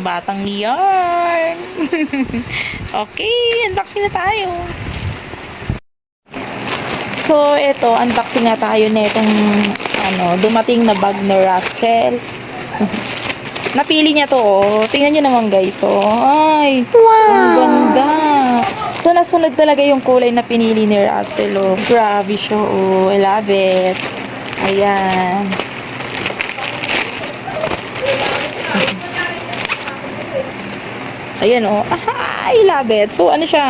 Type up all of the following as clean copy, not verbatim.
batang yarn. Okay, unboxing na tayo. So, ito, unboxing na tayo nitong dumating na bag ni Russell. Napili niya to, oh. Tingnan niyo naman, guys, oh. Ay, wow! Ang ganda. So, nasunod talaga yung kulay na pinili ni Russell, oh. Grabe siya, oh. I love it. Ayan. Ayan, oh. I love it. So, ano siya,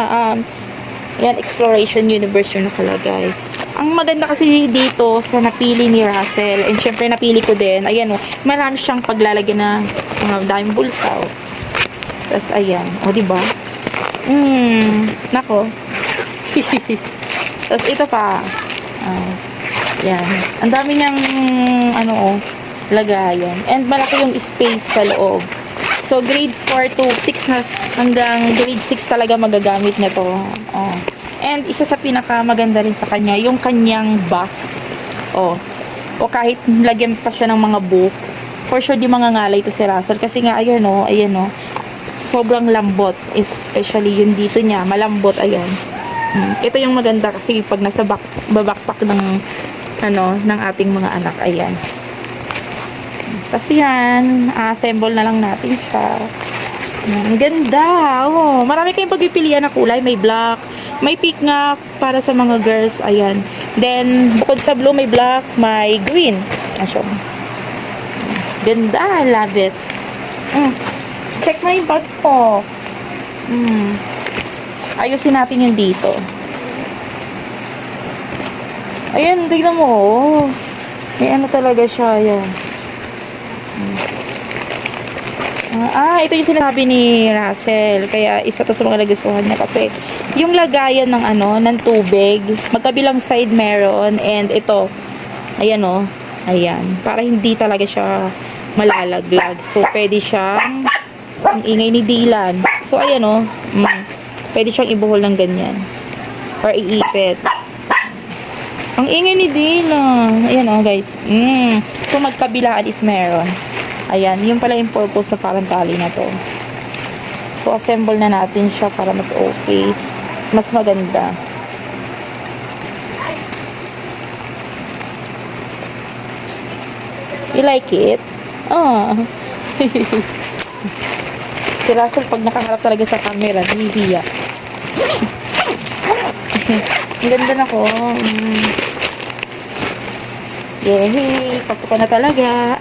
ayan, Exploration Universe yung nakalagay. Ang maganda kasi dito sa napili ni Russell, and syempre napili ko din, ayan, oh, marami siyang paglalagyan na daming bulsa, oh. Tapos, ayan, oh, diba? Nako. Tapos, ito pa. Ayan. Ang dami niyang, lagayan. And malaki yung space sa loob. So, grade 4 to 6 na, hanggang grade 6 talaga magagamit na to. Oh. And isa sa pinaka maganda rin sa kanya, yung kanyang back. O kahit lagyan pa siya ng mga book, for sure di mangangalay to si Russell. Kasi nga, ayan o, sobrang lambot. Especially yung dito niya, malambot, ayan. Ito yung maganda kasi pag nasa backpack ng ating mga anak, ayan. Kasi yan, assemble na lang natin siya. Ang ganda. Oh, marami kayong pagpipilian na kulay. May black, may pink nga para sa mga girls. Ayan. Then, bukod sa blue, may black, may green. Asyo. Ganda. Love it. Check mo yung bag ko. Ayusin natin yung dito. Ayan, tignan mo. Oh. May ano talaga siya. Ayan. Ito yung sinabi ni Russell. Kaya isa to sa mga nagustuhan niya kasi yung lagayan ng tubig, magkabilang side meron, and ito, ayan o, ayan, para hindi talaga siya malalaglag. So, pwede siyang, ang ingay ni Dylan. So, ayan o, pwede siyang ibuhol ng ganyan. Or iipit. Ang ingay ni Dylan. Ayan o, guys. So, magkabilaan is meron. Ayan, yung pala yung purpose sa parang tali na to. So, assemble na natin siya para mas okay. Mas maganda. You like it? Si Russell, pag nakaharap talaga sa camera, nahihiya. Ang ganda na ko. Yay! Pasok ko na talaga.